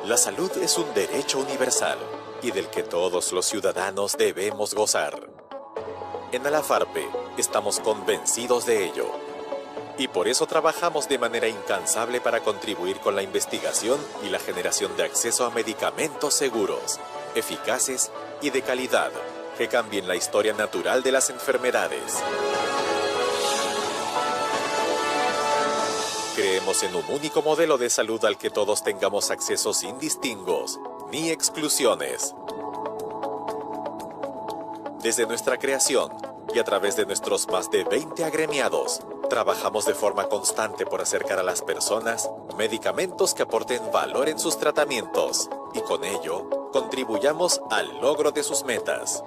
La salud es un derecho universal y del que todos los ciudadanos debemos gozar. En Alafarpe estamos convencidos de ello y por eso trabajamos de manera incansable para contribuir con la investigación y la generación de acceso a medicamentos seguros, eficaces y de calidad que cambien la historia natural de las enfermedades. Creemos en un único modelo de salud al que todos tengamos acceso sin distingos ni exclusiones. Desde nuestra creación y a través de nuestros más de 20 agremiados, trabajamos de forma constante por acercar a las personas medicamentos que aporten valor en sus tratamientos y con ello contribuyamos al logro de sus metas.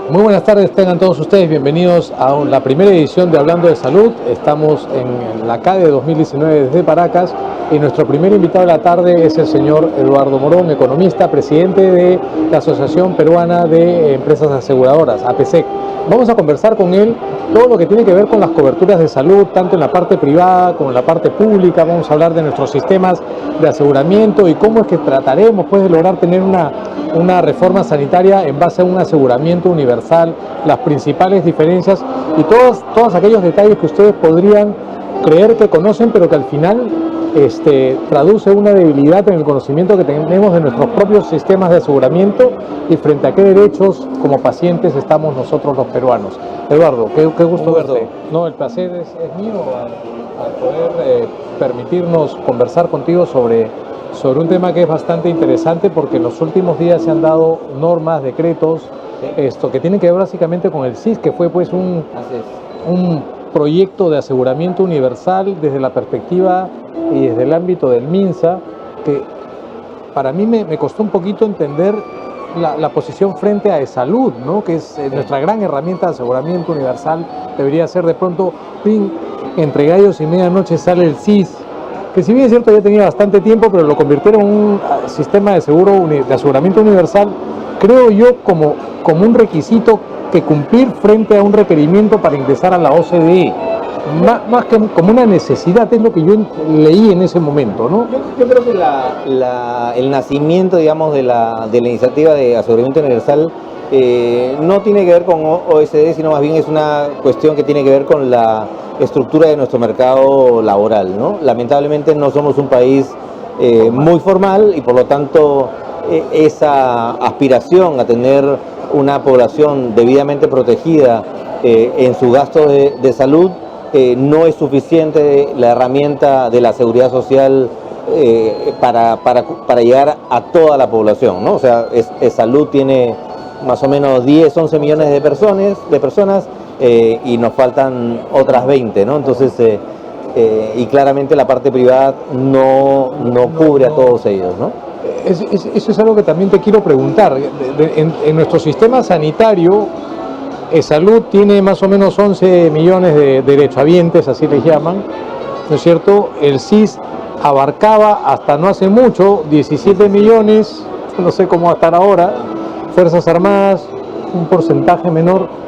Muy buenas tardes, tengan todos ustedes bienvenidos a la primera edición de Hablando de Salud. Estamos en la CADE 2019 desde Paracas y nuestro primer invitado de la tarde es el señor Eduardo Morón, economista, presidente de la Asociación Peruana de Empresas Aseguradoras, APESEC. Vamos a conversar con él todo lo que tiene que ver con las coberturas de salud, tanto en la parte privada como en la parte pública. Vamos a hablar de nuestros sistemas de aseguramiento y cómo es que trataremos pues, de lograr tener una reforma sanitaria en base a un aseguramiento universal, las principales diferencias y todos aquellos detalles que ustedes podrían creer que conocen, pero que al final traduce una debilidad en el conocimiento que tenemos de nuestros propios sistemas de aseguramiento y frente a qué derechos como pacientes estamos nosotros los peruanos. Eduardo, qué gusto verte. No, el placer es mío al poder permitirnos conversar contigo sobre un tema que es bastante interesante porque en los últimos días se han dado normas, decretos, que tienen que ver básicamente con el SIS, que fue pues un proyecto de aseguramiento universal desde la perspectiva y desde el ámbito del MINSA, que para mí me costó un poquito entender la posición frente a E-Salud, ¿no? Que es nuestra gran herramienta de aseguramiento universal. Debería ser de pronto, entre gallos y medianoche sale el SIS, que si bien es cierto ya tenía bastante tiempo, pero lo convirtieron en un sistema de aseguramiento universal, creo yo como un requisito que cumplir frente a un requerimiento para ingresar a la OCDE, más que como una necesidad, es lo que yo leí en ese momento, ¿no? Yo creo que el nacimiento, digamos, de la iniciativa de aseguramiento universal no tiene que ver con OSD, sino más bien es una cuestión que tiene que ver con la estructura de nuestro mercado laboral, ¿no? Lamentablemente no somos un país muy formal y por lo tanto esa aspiración a tener una población debidamente protegida en su gasto de salud no es suficiente la herramienta de la seguridad social para llegar a toda la población, ¿no? O sea, salud tiene más o menos 10, 11 millones de personas y nos faltan otras 20, ¿no? Entonces, y claramente la parte privada no cubre a todos ellos, ¿no? Eso es algo que también te quiero preguntar. En nuestro sistema sanitario, E-Salud tiene más o menos 11 millones de derechohabientes, así les llaman, ¿no es cierto? El SIS abarcaba hasta no hace mucho 17 millones, no sé cómo va a estar ahora, Fuerzas Armadas, un porcentaje menor,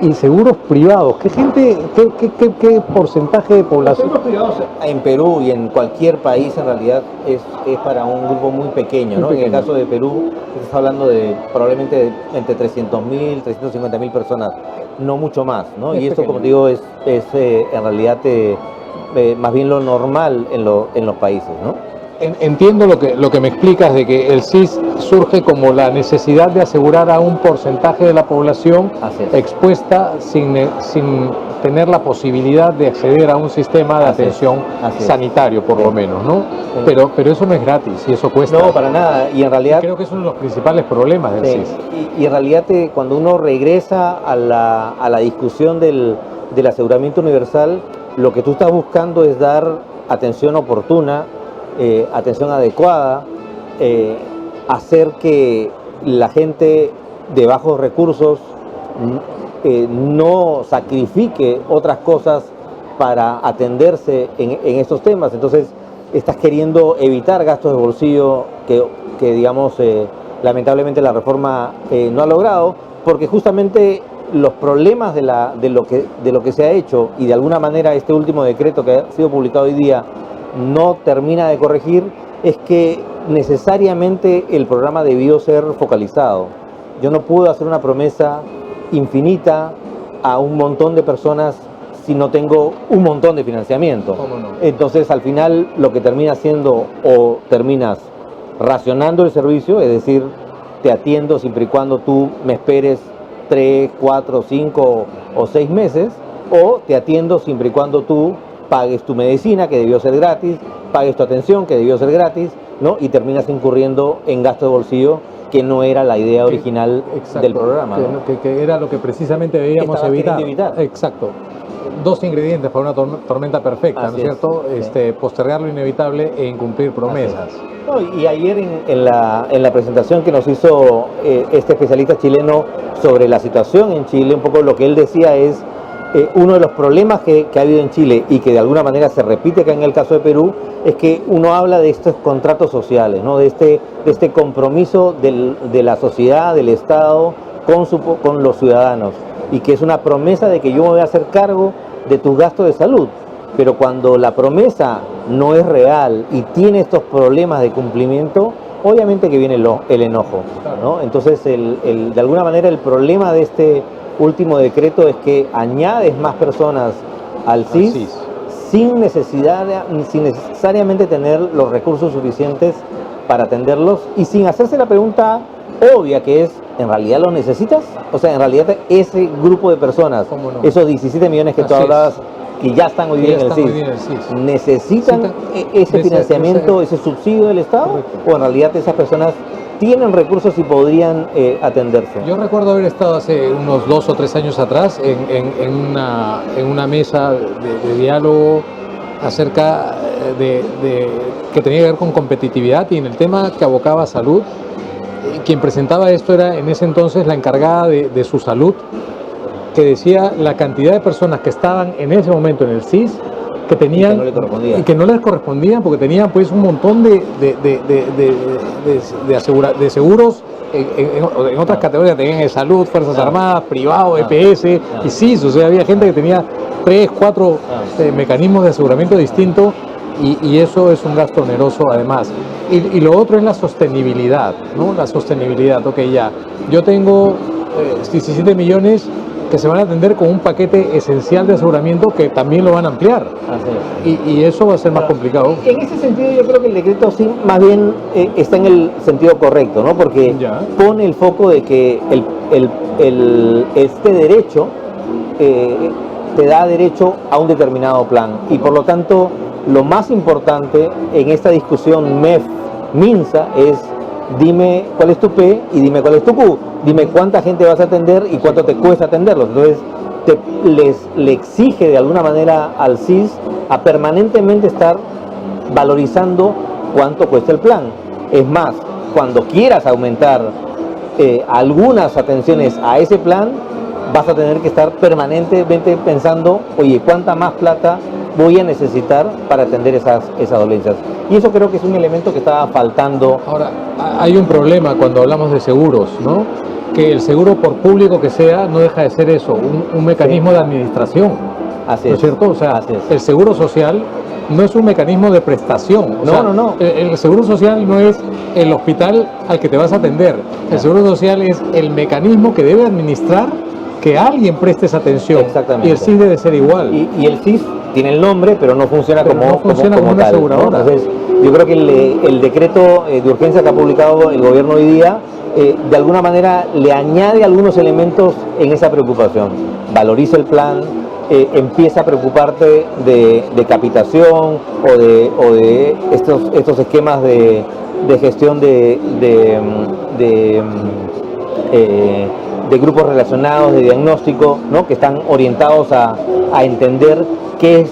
y seguros privados. ¿Qué porcentaje de población? Los seguros privados en Perú y en cualquier país en realidad es para un grupo muy pequeño, ¿no? En el caso de Perú estás hablando de probablemente entre 300.000, 350.000 personas, no mucho más, ¿no? Y esto, como te digo, es en realidad más bien lo normal en los países, ¿no? Entiendo lo que me explicas de que el SIS surge como la necesidad de asegurar a un porcentaje de la población expuesta sin tener la posibilidad de acceder a un sistema de atención sanitario, por lo menos, ¿no? Sí. Pero eso no es gratis y eso cuesta. No, para nada. Y en realidad creo que es uno de los principales problemas del SIS. Y en realidad cuando uno regresa a la discusión del aseguramiento universal, lo que tú estás buscando es dar atención oportuna, atención adecuada, hacer que la gente de bajos recursos no sacrifique otras cosas para atenderse en estos temas. Entonces, estás queriendo evitar gastos de bolsillo que digamos, lamentablemente la reforma no ha logrado, porque justamente los problemas de lo que se ha hecho y de alguna manera este último decreto que ha sido publicado hoy día no termina de corregir, es que necesariamente el programa debió ser focalizado. Yo no puedo hacer una promesa infinita a un montón de personas si no tengo un montón de financiamiento. ¿Cómo no? Entonces, al final, lo que termina siendo, o terminas racionando el servicio, es decir, te atiendo siempre y cuando tú me esperes 3, 4, 5 o 6 meses, o te atiendo siempre y cuando tú pagues tu medicina, que debió ser gratis, pagues tu atención, que debió ser gratis, ¿no? Y terminas incurriendo en gasto de bolsillo, que no era la idea original del programa, ¿no? Que era lo que precisamente veíamos Estabas queriendo evitar. Exacto. Dos ingredientes para una tormenta perfecta, ¿no es cierto? Sí. Postergar lo inevitable e incumplir promesas. No, y ayer en la presentación que nos hizo este especialista chileno sobre la situación en Chile, un poco lo que él decía es uno de los problemas que ha habido en Chile y que de alguna manera se repite acá en el caso de Perú, es que uno habla de estos contratos sociales, ¿no? de este compromiso de la sociedad, del Estado con los ciudadanos, y que es una promesa de que yo me voy a hacer cargo de tus gastos de salud. Pero cuando la promesa no es real y tiene estos problemas de cumplimiento, obviamente que viene el enojo, ¿no? Entonces, de alguna manera, el problema de este último decreto es que añades más personas al CIS sin necesariamente tener los recursos suficientes para atenderlos y sin hacerse la pregunta obvia, que es, ¿en realidad lo necesitas? O sea, en realidad ese grupo de personas, no, esos 17 millones que tú hablabas, que ya están hoy día en el CIS, ¿necesitan ese financiamiento, ese subsidio del Estado? Correcto. ¿O en realidad esas personas tienen recursos y podrían atenderse? Yo recuerdo haber estado hace unos 2 o 3 años atrás en una mesa de diálogo acerca de que tenía que ver con competitividad, y en el tema que abocaba a salud, quien presentaba esto era en ese entonces la encargada de su salud, que decía la cantidad de personas que estaban en ese momento en el CIS que tenían y que no les correspondían porque tenían pues un montón de seguros en otras categorías, tenían salud, Fuerzas Armadas, privado, EPS y CIS. O sea, había gente que tenía 3, 4 mecanismos de aseguramiento distintos, y eso es un gasto oneroso además. Y lo otro es la sostenibilidad, ¿no? La sostenibilidad. Ok, ya, yo tengo 17 millones que se van a atender con un paquete esencial de aseguramiento que también lo van a ampliar. Así es. Y eso va a ser más complicado. En ese sentido, yo creo que el decreto sí, más bien está en el sentido correcto, ¿no? Porque pone el foco de que este derecho te da derecho a un determinado plan, y por lo tanto lo más importante en esta discusión MEF-MINSA es: dime cuál es tu P y dime cuál es tu Q. Dime cuánta gente vas a atender y cuánto te cuesta atenderlos. Entonces, le exige de alguna manera al CIS a permanentemente estar valorizando cuánto cuesta el plan. Es más, cuando quieras aumentar algunas atenciones a ese plan, vas a tener que estar permanentemente pensando, oye, ¿cuánta más plata voy a necesitar para atender esas dolencias? Y eso creo que es un elemento que estaba faltando. Ahora, hay un problema cuando hablamos de seguros, ¿no? Que el seguro, por público que sea, no deja de ser eso, un mecanismo de administración. Así ¿no es cierto? O sea, el seguro social no es un mecanismo de prestación. No. El seguro social no es el hospital al que te vas a atender. El seguro social es el mecanismo que debe administrar que alguien preste esa atención. Exactamente. Y el CIS debe ser igual. Y el CIS tiene el nombre, pero no funciona como una tal, aseguradora. ¿no? Entonces, yo creo que el decreto de urgencia que ha publicado el gobierno hoy día, de alguna manera le añade algunos elementos en esa preocupación. Valoriza el plan, empieza a preocuparte de capitación o de estos esquemas de gestión de grupos relacionados, de diagnóstico, ¿no? Que están orientados a entender qué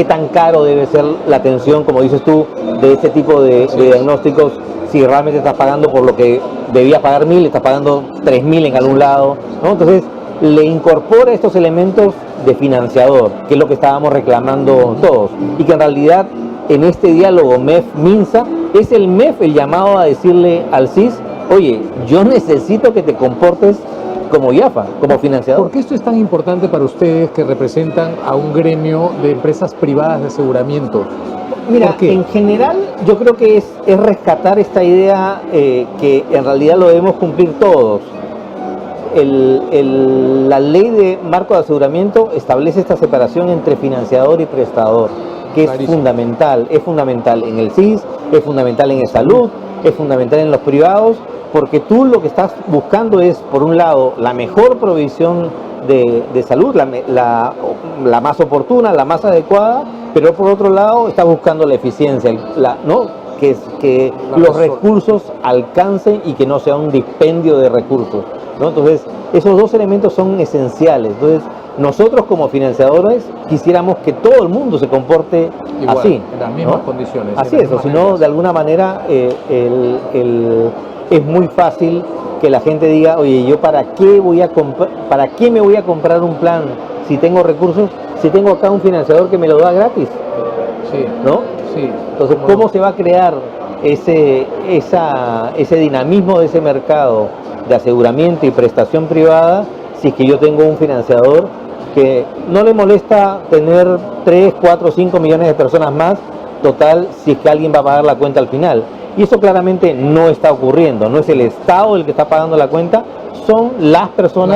tan caro debe ser la atención, como dices tú, de este tipo de diagnósticos. Si realmente estás pagando por lo que debías pagar 1.000, estás pagando 3.000 en algún lado, ¿no? Entonces le incorpora estos elementos de financiador, que es lo que estábamos reclamando todos, y que en realidad en este diálogo MEF-MINSA es el MEF el llamado a decirle al CIS, oye, yo necesito que te comportes como IAFA, como financiador. ¿Por qué esto es tan importante para ustedes que representan a un gremio de empresas privadas de aseguramiento? Mira, en general yo creo que es rescatar esta idea que en realidad lo debemos cumplir todos. La ley de marco de aseguramiento establece esta separación entre financiador y prestador, que es fundamental en el CIS, es fundamental en el salud, es fundamental en los privados, porque tú lo que estás buscando es, por un lado, la mejor provisión de salud, la más oportuna, la más adecuada, pero por otro lado estás buscando la eficiencia, que los recursos alcancen y que no sea un dispendio de recursos, ¿no? Entonces, esos dos elementos son esenciales. Entonces, nosotros como financiadores quisiéramos que todo el mundo se comporte igual, así, en las mismas ¿no? condiciones. Así es, o si no, de alguna manera es muy fácil que la gente diga, oye, ¿yo para qué me voy a comprar un plan si tengo recursos, si tengo acá un financiador que me lo da gratis? Sí, ¿No? sí. Entonces, ¿cómo se va a crear ese dinamismo de ese mercado de aseguramiento y prestación privada si es que yo tengo un financiador que no le molesta tener 3, 4, 5 millones de personas más, total, si es que alguien va a pagar la cuenta al final? Y eso claramente no está ocurriendo, no es el Estado el que está pagando la cuenta, son las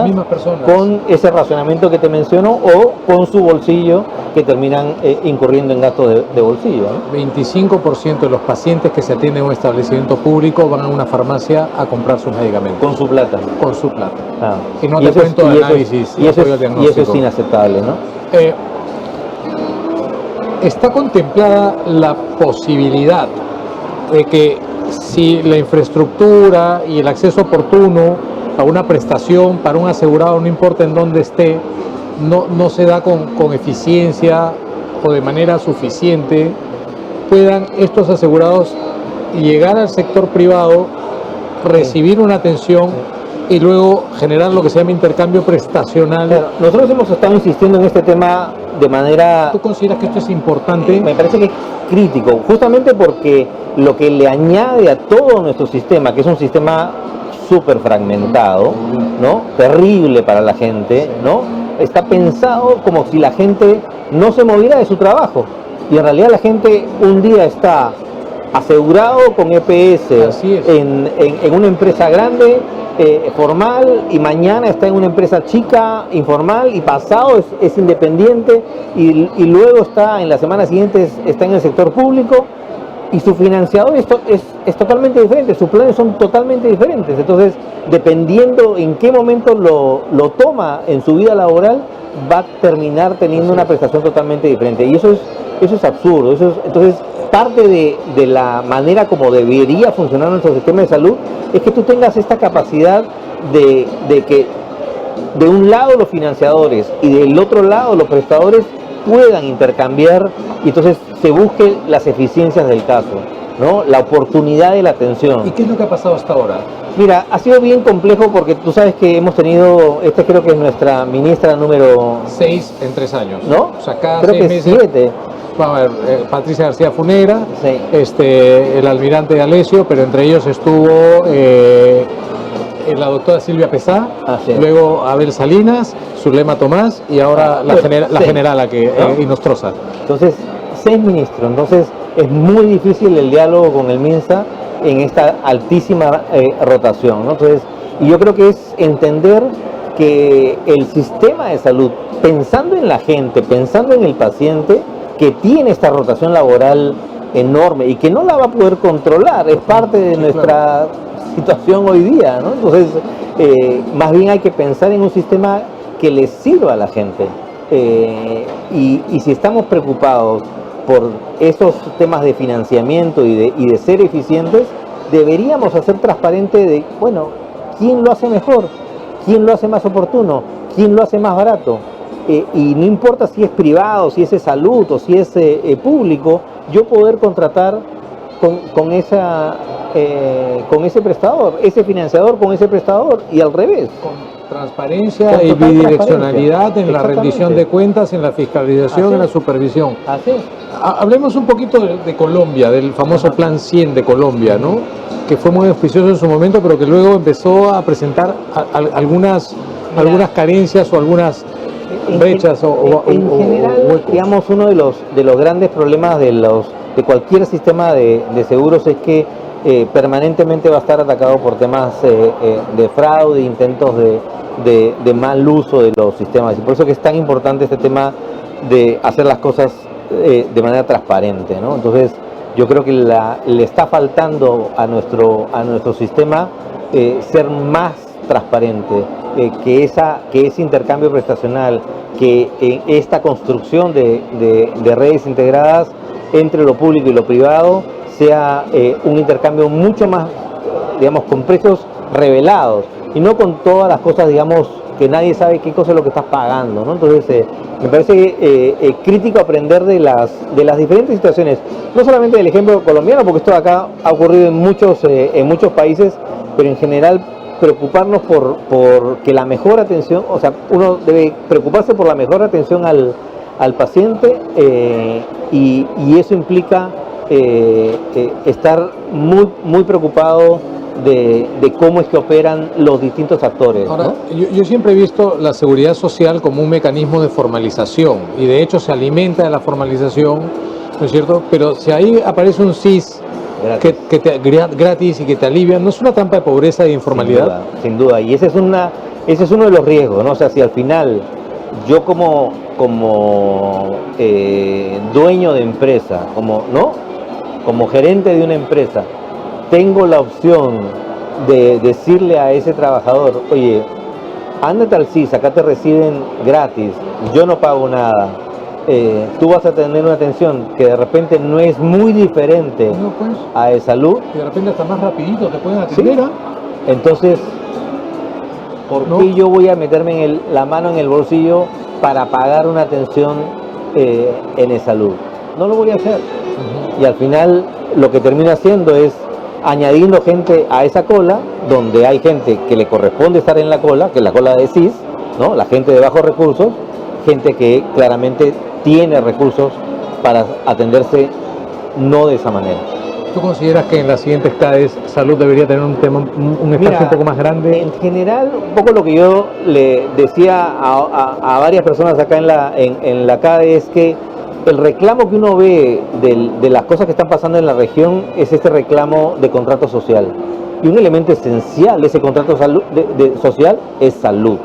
mismas personas con ese racionamiento que te menciono o con su bolsillo que terminan incurriendo en gastos de bolsillo, ¿no? 25% de los pacientes que se atienden en un establecimiento público van a una farmacia a comprar sus medicamentos. Con su plata. Con su plata. Ah. Y no te cuento de análisis y eso diagnóstico. es inaceptable, ¿no? ¿Está contemplada la posibilidad de que si la infraestructura y el acceso oportuno a una prestación para un asegurado, no importa en dónde esté, no se da con eficiencia o de manera suficiente, puedan estos asegurados llegar al sector privado, recibir una atención y luego generar lo que se llama intercambio prestacional? Claro, nosotros hemos estado insistiendo en este tema de manera... ¿Tú consideras que esto es importante? Me parece que es crítico, justamente porque lo que le añade a todo nuestro sistema, que es un sistema súper fragmentado, ¿no? Terrible para la gente, ¿no? Está pensado como si la gente no se moviera de su trabajo. Y en realidad la gente un día está asegurado con EPS en una empresa grande, formal, y mañana está en una empresa chica, informal, y pasado es independiente, y luego está en la semana siguiente está en el sector público, y su financiador es totalmente diferente, sus planes son totalmente diferentes. Entonces, dependiendo en qué momento lo toma en su vida laboral, va a terminar teniendo una prestación totalmente diferente. Y eso es absurdo. Entonces, parte de la manera como debería funcionar nuestro sistema de salud es que tú tengas esta capacidad de que de un lado los financiadores y del otro lado los prestadores puedan intercambiar, y entonces se busquen las eficiencias del caso, ¿no? La oportunidad de la atención. ¿Y qué es lo que ha pasado hasta ahora? Mira, ha sido bien complejo porque tú sabes que hemos tenido, creo que es nuestra ministra número 6 en 3 años, ¿no? O sea, cada creo 6 que meses. 7. Vamos a ver, Patricia García Funera, Sí. El almirante de Alessio, pero entre ellos estuvo la doctora Silvia Pesá, luego Abel Salinas, Zulema Tomás y ahora la generala Inostroza. Entonces, 6 ministros, entonces es muy difícil el diálogo con el MINSA en esta altísima rotación, ¿no? Entonces, y yo creo que es entender que el sistema de salud, pensando en la gente, pensando en el paciente, que tiene esta rotación laboral enorme y que no la va a poder controlar, es parte de nuestra situación hoy día, ¿no? Entonces, más bien hay que pensar en un sistema que le sirva a la gente. Y si estamos preocupados por esos temas de financiamiento y de ser eficientes, deberíamos hacer transparente de, bueno, ¿quién lo hace mejor? ¿Quién lo hace más oportuno? ¿Quién lo hace más barato? Y no importa si es privado, si es de salud o si es público, yo poder contratar con ese prestador, ese financiador con ese prestador y al revés. Transparencia y total bidireccionalidad en la Exactamente. rendición de cuentas, en la fiscalización, Así en la es. supervisión. Así es. Hablemos un poquito de Colombia, del famoso Plan 100 de Colombia, ¿no? Que fue muy auspicioso en su momento, pero que luego empezó a presentar algunas carencias o algunas brechas En general, huecos. digamos, uno de los grandes problemas de cualquier sistema de seguros es que permanentemente va a estar atacado por temas de fraude, intentos de mal uso de los sistemas. Y por eso que es tan importante este tema de hacer las cosas de manera transparente, ¿no? Entonces, yo creo que le está faltando a nuestro sistema ser más transparente, que ese intercambio prestacional, que esta construcción de redes integradas entre lo público y lo privado sea un intercambio mucho más, digamos, con precios revelados y no con todas las cosas, digamos, que nadie sabe qué cosa es lo que estás pagando, ¿no? Entonces, me parece crítico aprender de las diferentes situaciones, no solamente del ejemplo colombiano, porque esto acá ha ocurrido en muchos países, pero en general preocuparnos por que la mejor atención, o sea, uno debe preocuparse por la mejor atención al paciente y eso implica estar muy preocupado de cómo es que operan los distintos actores. Ahora, ¿no? yo siempre he visto la seguridad social como un mecanismo de formalización y de hecho se alimenta de la formalización, ¿no es cierto? Pero si ahí aparece un SIS gratis y que te alivia, ¿no es una trampa de pobreza y informalidad? Sin duda. Y ese es uno de los riesgos, ¿no? O sea, si al final yo como dueño de empresa, como gerente de una empresa, tengo la opción de decirle a ese trabajador, oye, ándate al CIS, acá te reciben gratis, yo no pago nada, tú vas a tener una atención que de repente no es muy diferente No, pues, a de salud, y de repente hasta más rapidito te pueden atender, ¿sí? ¿ah? Entonces, ¿por No. qué yo voy a meterme la mano en el bolsillo para pagar una atención en el salud? No lo voy a hacer. Y al final lo que termina haciendo es añadiendo gente a esa cola, donde hay gente que le corresponde estar en la cola, que es la cola de CIS, ¿no? La gente de bajos recursos, gente que claramente tiene recursos para atenderse no de esa manera. ¿Tú consideras que en las siguientes CADES salud debería tener un espacio un poco más grande? En general, un poco lo que yo le decía a varias personas acá en la CADE es que el reclamo que uno ve de las cosas que están pasando en la región es este reclamo de contrato social. Y un elemento esencial de ese contrato social es salud.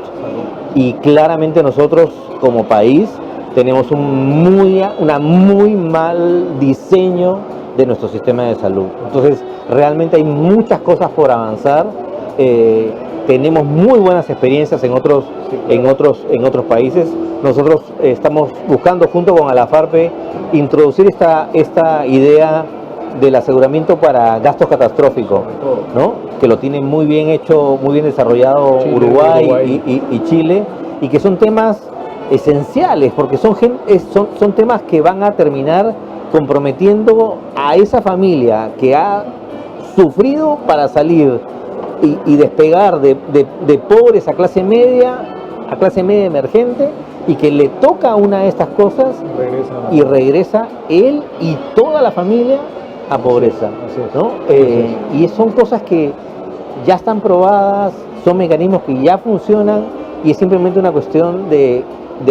Y claramente nosotros como país tenemos una muy mal diseño de nuestro sistema de salud. Entonces, realmente hay muchas cosas por avanzar. Tenemos muy buenas experiencias en otros países. Nosotros estamos buscando junto con Alafarpe introducir esta idea del aseguramiento para gastos catastróficos, ¿no? Que lo tiene muy bien hecho, muy bien desarrollado Chile, Uruguay y Chile, y que son temas esenciales porque son temas que van a terminar comprometiendo a esa familia que ha sufrido para salir y despegar de pobres a clase media emergente, y que le toca una de estas cosas y regresa él y toda la familia a pobreza, ¿no? Y son cosas que ya están probadas, son mecanismos que ya funcionan y es simplemente una cuestión de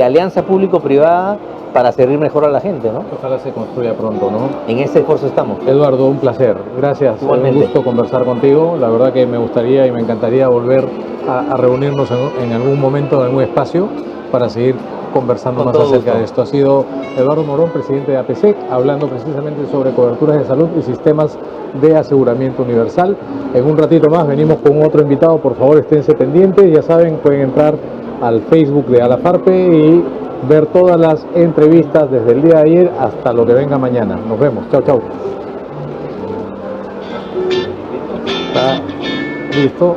alianza público-privada para servir mejor a la gente, ¿no? Ojalá se construya pronto, ¿no? En ese esfuerzo estamos. Eduardo, un placer. Gracias. Igualmente. Un gusto conversar contigo. La verdad que me gustaría y me encantaría volver a reunirnos en algún momento, en algún espacio, para seguir conversando más acerca de esto. Ha sido Eduardo Morón, presidente de APSEC, hablando precisamente sobre coberturas de salud y sistemas de aseguramiento universal. En un ratito más venimos con otro invitado. Por favor, esténse pendientes. Ya saben, pueden entrar al Facebook de Alafarpe y ver todas las entrevistas desde el día de ayer hasta lo que venga mañana. Nos vemos. Chao, chao. ¿Está listo?